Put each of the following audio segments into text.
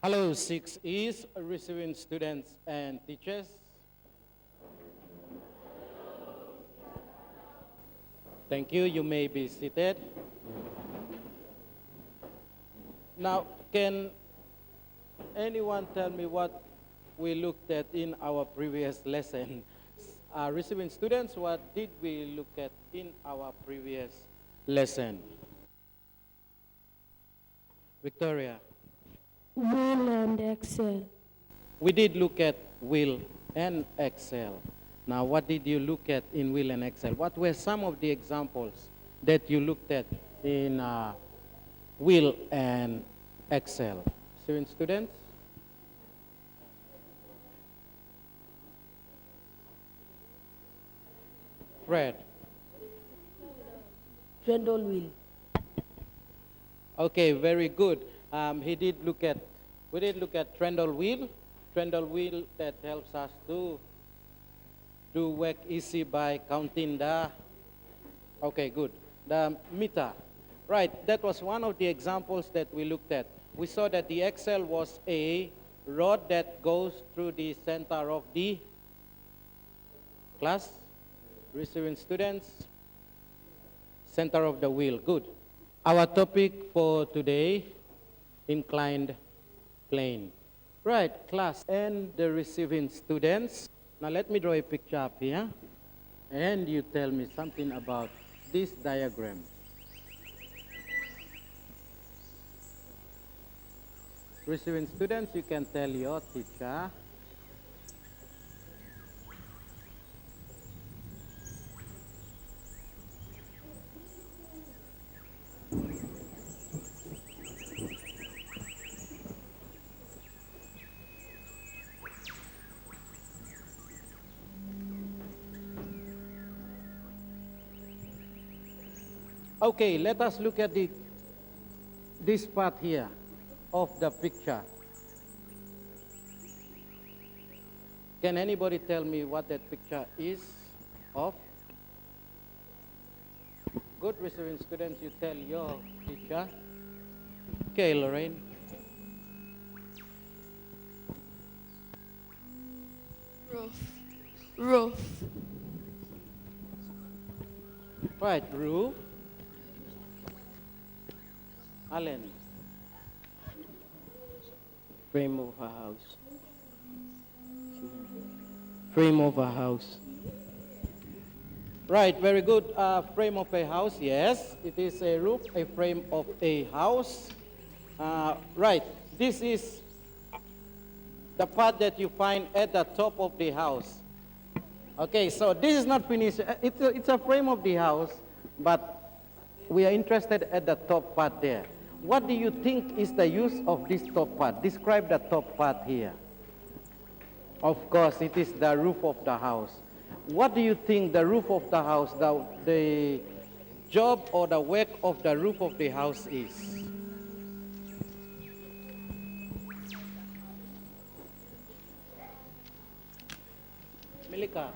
Hello, 6Es, receiving students and teachers. Thank you. You may be seated. Now, can anyone tell me what we looked at in our previous lesson? Receiving students, what did we look at in our previous lesson? Victoria. Will and Excel. We did look at will and Excel. Now, what did you look at in will and Excel? What were some of the examples that you looked at in will and Excel? Students? Fred. Trundle wheel. Okay, very good. We did look at Trundle wheel that helps us to do work easy by counting the, okay, good, the meter. Right, that was one of the examples that we looked at. We saw that the Excel was a rod that goes through the center of the class, receiving students, center of the wheel, good. Our topic for today, inclined plane. Right, class and the receiving students. Now let me draw a picture up here, and you tell me something about this diagram. Receiving students, you can tell your teacher. Okay, let us look at this part here of the picture. Can anybody tell me what that picture is of? Good, receiving students, you tell your teacher. Okay, Lorraine. Roof. Right, roof. Alan. Frame of a house. Frame of a house. Right, very good. Frame of a house, yes. It is a roof, a frame of a house. Right, this is the part that you find at the top of the house. Okay, so this is not finished. It's a frame of the house, but we are interested at the top part there. What do you think is the use of this top part? Describe the top part here. Of course, it is the roof of the house. What do you think the roof of the house, the job or the work of the roof of the house is? Melika.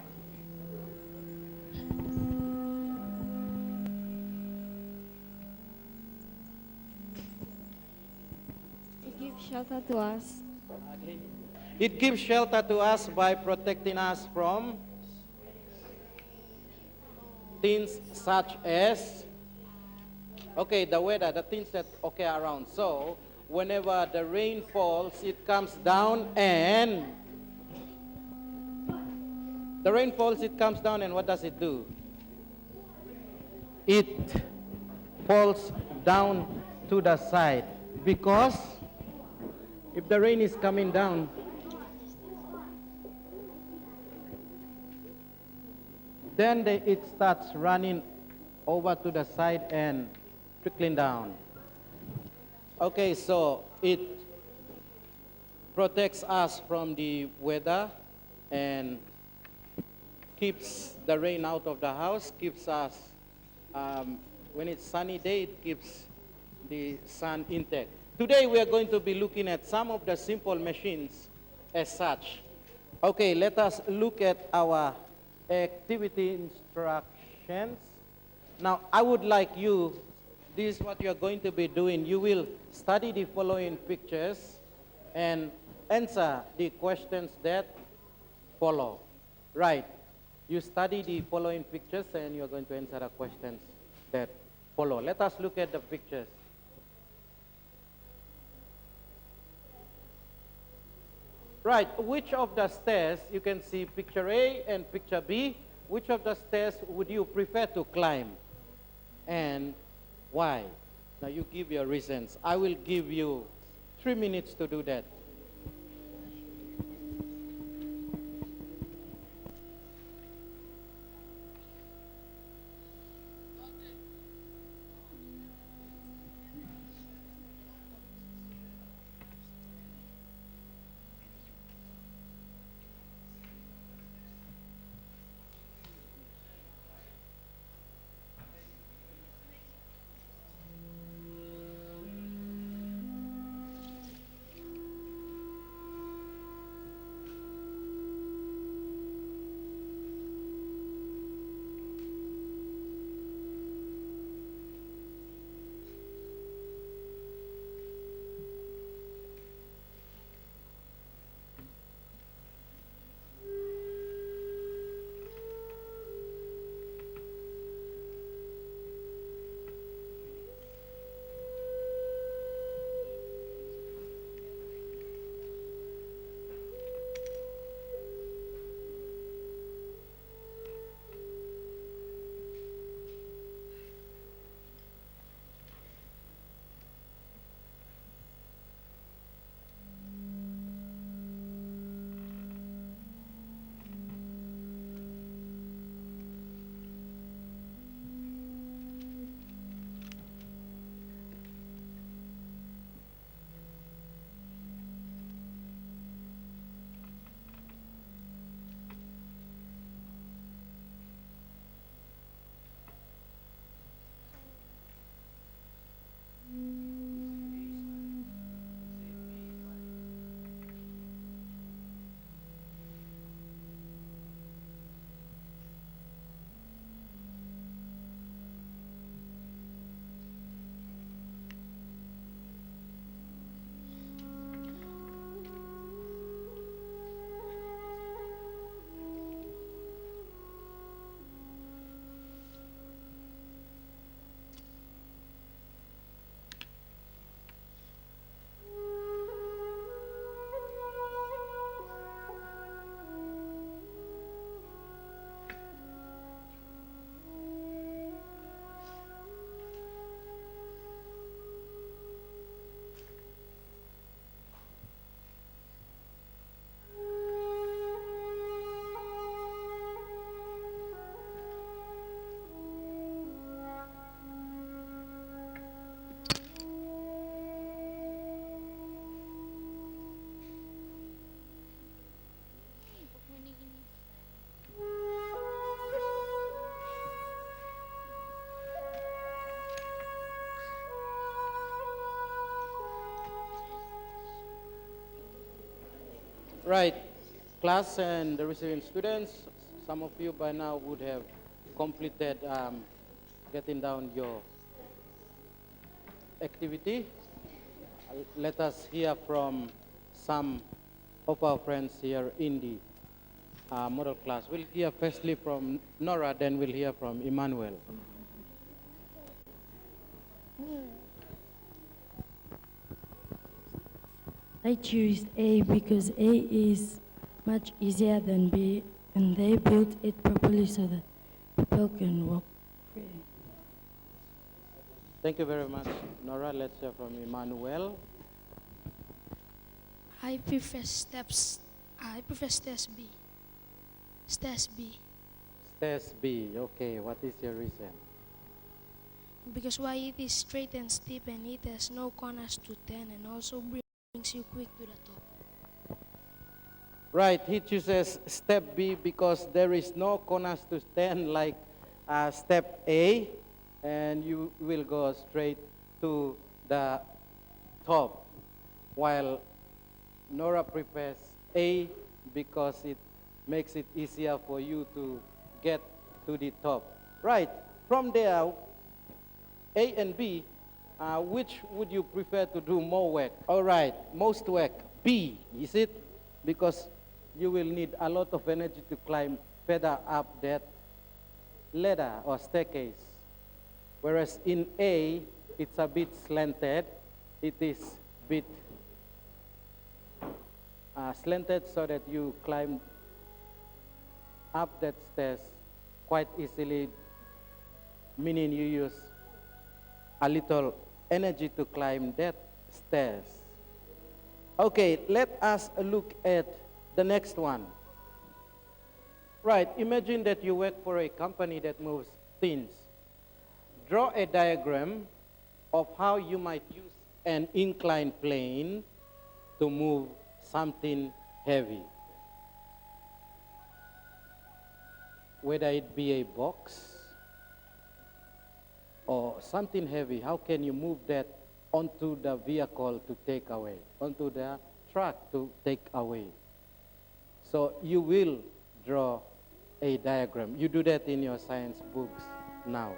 Shelter to us. It gives shelter to us by protecting us from things such as, okay, the weather, the things that occur around. So, whenever the rain falls, it comes down and what does it do? It falls down to the side because if the rain is coming down, then it starts running over to the side and trickling down. Okay, so it protects us from the weather and keeps the rain out of the house, keeps us, when it's sunny day, it keeps the sun intact. Today we are going to be looking at some of the simple machines as such. Okay, let us look at our activity instructions. Now, I would like you, this is what you are going to be doing. You will study the following pictures and answer the questions that follow. Right. You study the following pictures and you're going to answer the questions that follow. Let us look at the pictures. Right, which of the stairs, you can see picture A and picture B, which of the stairs would you prefer to climb and why? Now you give your reasons. I will give you 3 minutes to do that. Right, class and the receiving students, some of you by now would have completed getting down your activity. Let us hear from some of our friends here in the model class. We'll hear firstly from Nora, then we'll hear from Emmanuel. I choose A because A is much easier than B, and they built it properly so that people can walk free. Thank you very much, Nora. Let's hear from Emmanuel. I prefer stairs B. Stairs B. Stairs B, okay. What is your reason? Because why it is straight and steep and it has no corners to turn and also brings you quick to the top. Right, he chooses step B because there is no corners to stand like step A, and you will go straight to the top. While Nora prepares A because it makes it easier for you to get to the top. Right, from there, A and B, which would you prefer to do more work? All right, most work, B, is it? Because you will need a lot of energy to climb further up that ladder or staircase. Whereas in A, it's a bit slanted. It is a bit slanted so that you climb up that stairs quite easily, meaning you use a little energy to climb that stairs. Okay, let us look at the next one. Right, imagine that you work for a company that moves things. Draw a diagram of how you might use an inclined plane to move something heavy. Whether it be a box or something heavy, how can you move that onto the vehicle to take away, onto the truck to take away? So you will draw a diagram. You do that in your science books now.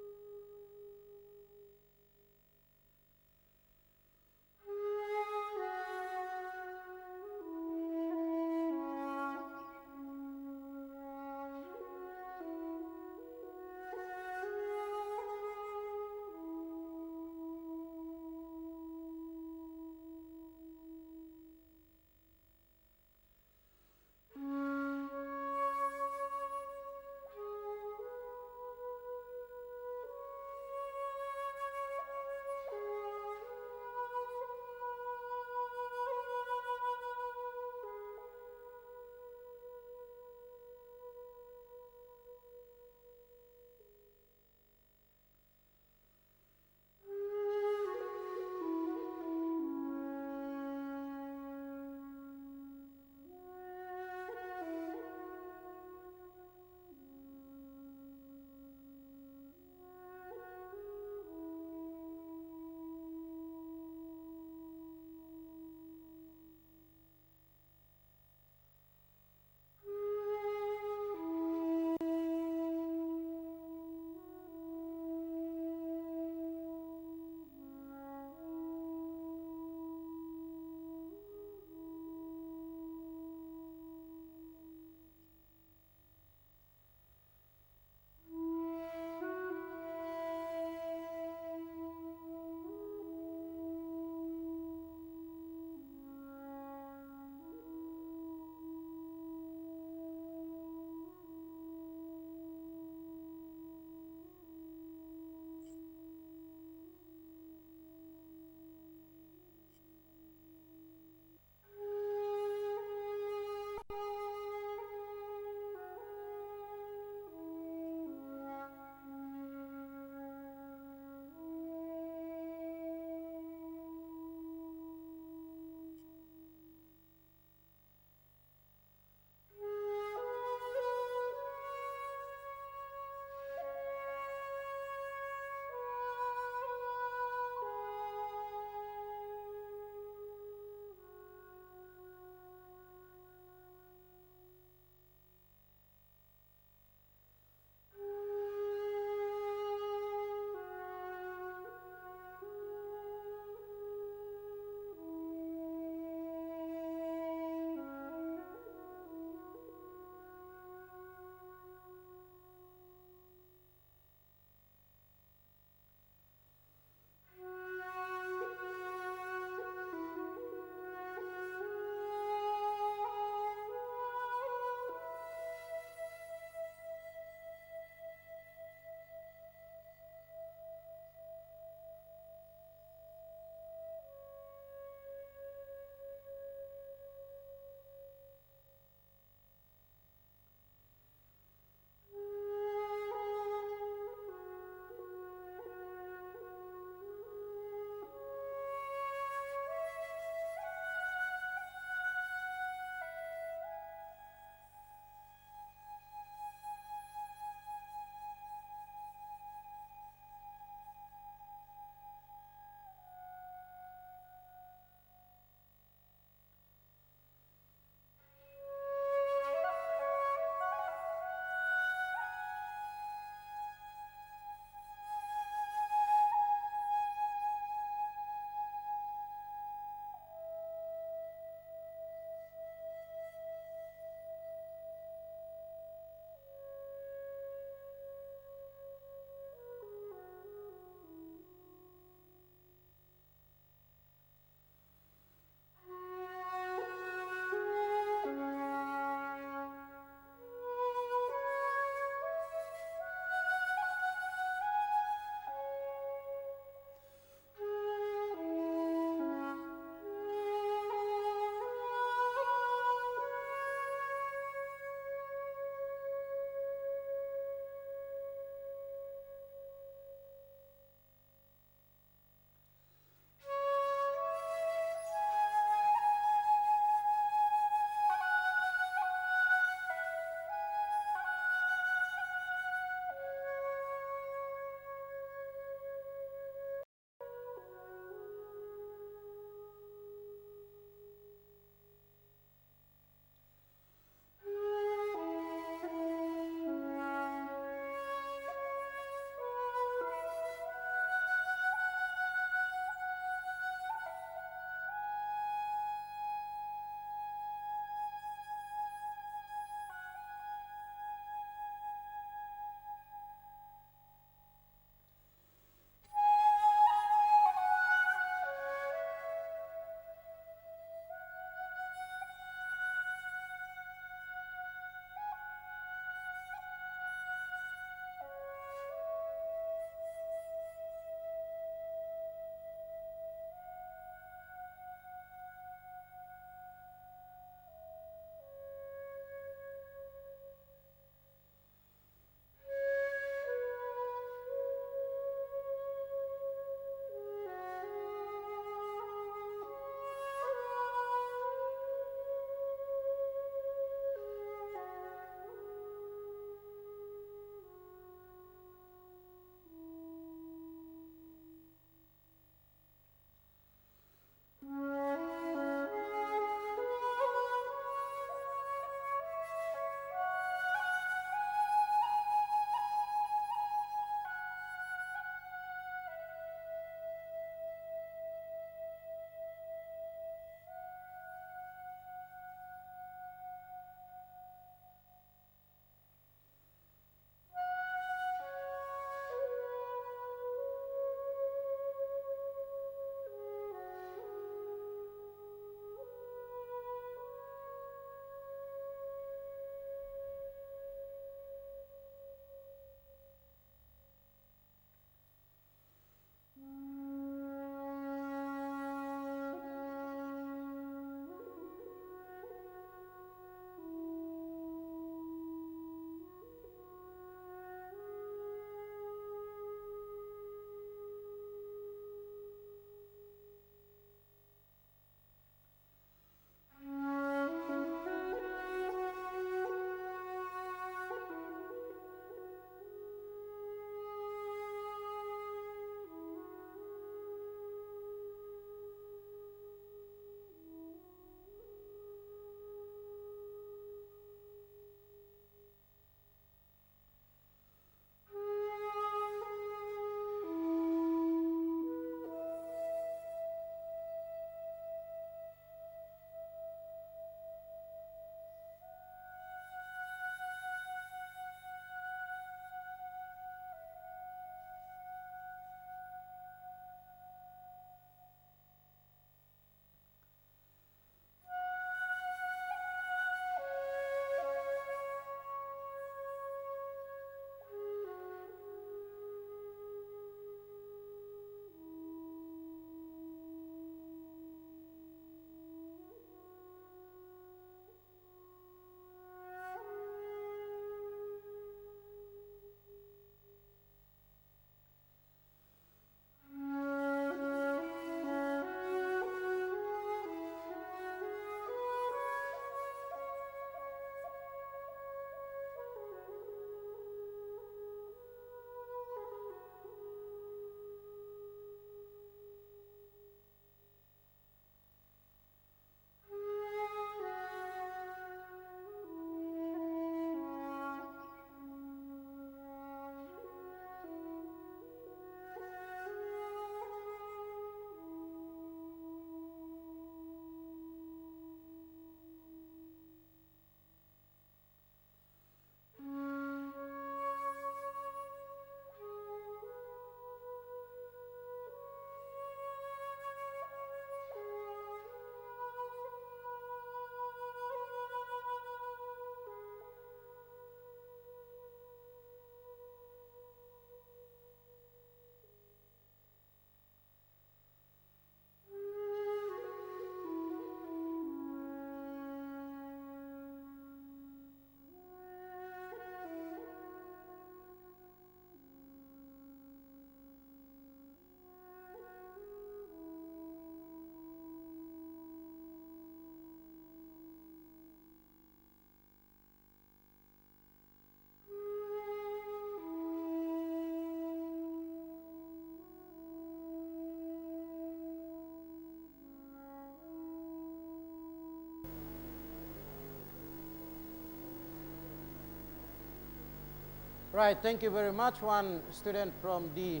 Right, thank you very much. One student from the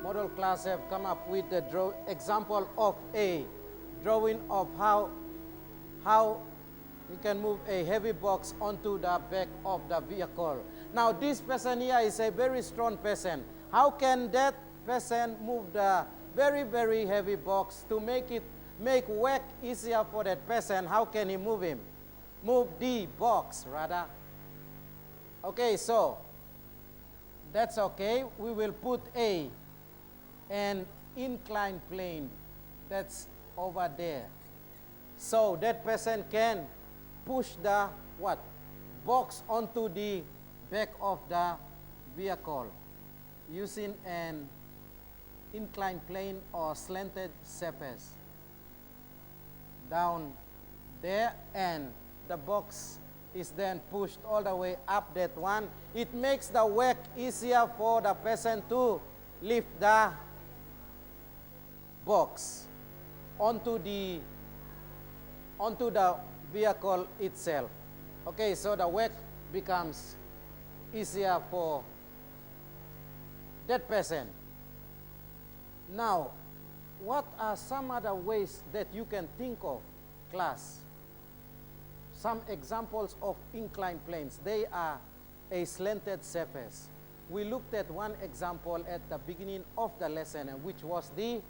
model class have come up with the example of a drawing of how you can move a heavy box onto the back of the vehicle. Now this person here is a very strong person. How can that person move the very, very heavy box to make work easier for that person? How can he move him? Move the box, rather. Okay, so that's okay. We will put an inclined plane that's over there. So that person can push the box onto the back of the vehicle using an inclined plane or slanted surface down there, and the box is then pushed all the way up that one. It makes the work easier for the person to lift the box onto the vehicle itself. Okay, so the work becomes easier for that person. Now, what are some other ways that you can think of, class? Some examples of inclined planes. They are a slanted surface. We looked at one example at the beginning of the lesson, which was the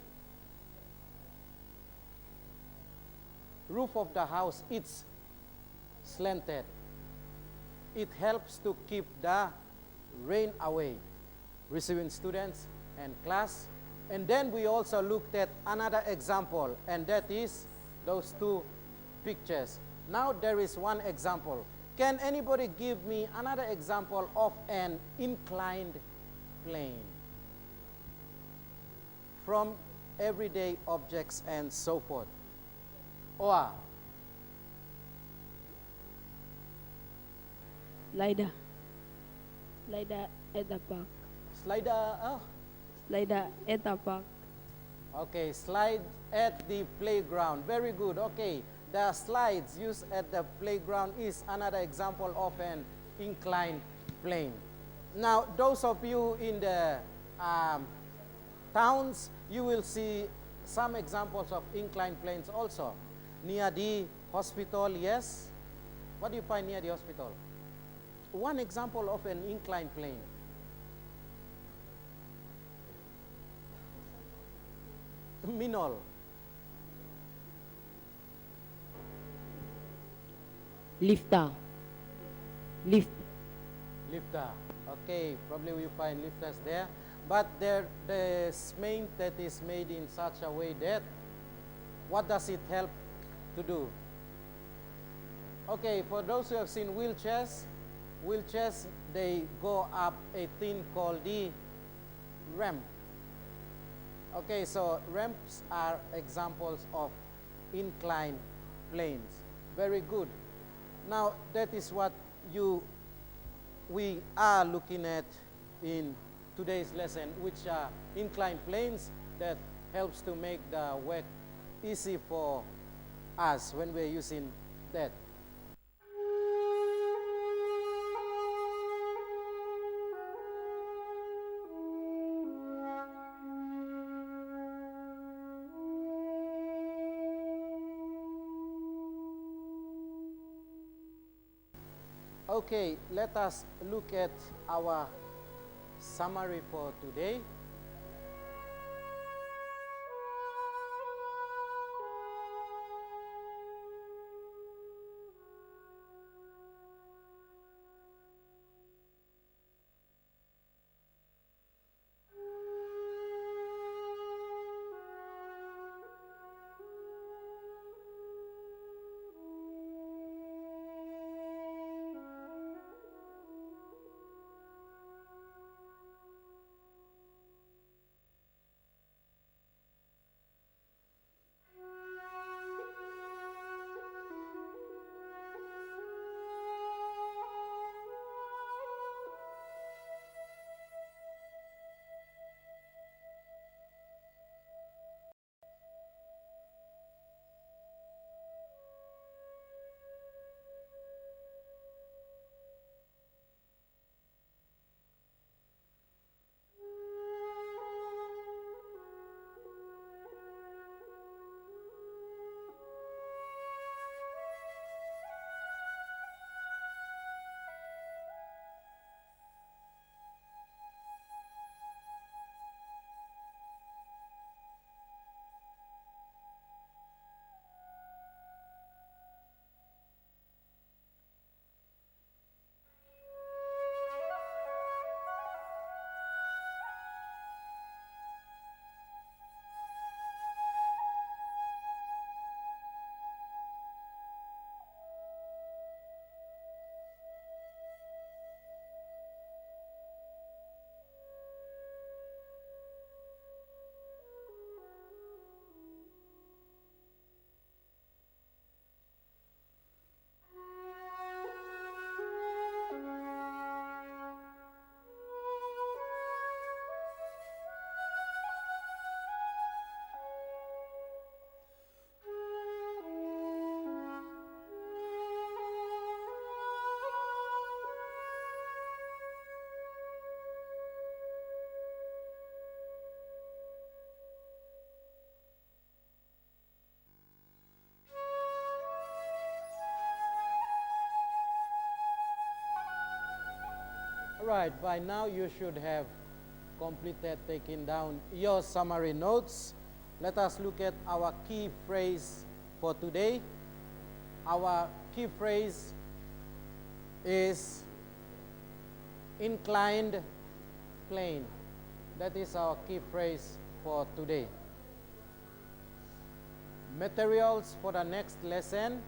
roof of the house. It's slanted. It helps to keep the rain away, receiving students and class. And then we also looked at another example, and that is those two pictures. Now there is one example. Can anybody give me another example of an inclined plane from everyday objects and so forth? Or Slider. Slider at the park. slider, Slider at the park. okay, slide at the playground. Very good. Okay, the slides used at the playground is another example of an inclined plane. Now, those of you in the towns, you will see some examples of inclined planes also. Near the hospital, yes? What do you find near the hospital? One example of an inclined plane. Minol. Lifter. Lift. Lifter. Okay, probably we find lifters there. But the main that is made in such a way that, what does it help to do? Okay, for those who have seen wheelchairs, they go up a thing called the ramp. Okay, so ramps are examples of inclined planes. Very good. Now, that is what we are looking at in today's lesson, which are inclined planes that helps to make the work easy for us when we're using that. Okay, let us look at our summary for today. Right, by now you should have completed taking down your summary notes. Let us look at our key phrase for today. Our key phrase is inclined plane. That is our key phrase for today. Materials for the next lesson.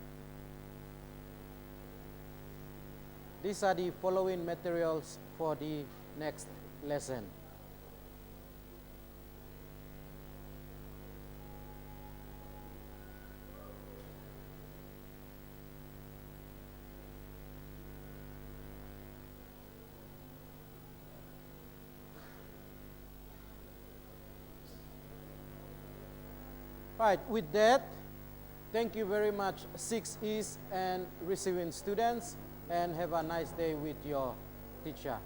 These are the following materials for the next lesson. Right, with that, thank you very much, 6 East and receiving students, and have a nice day with your teacher.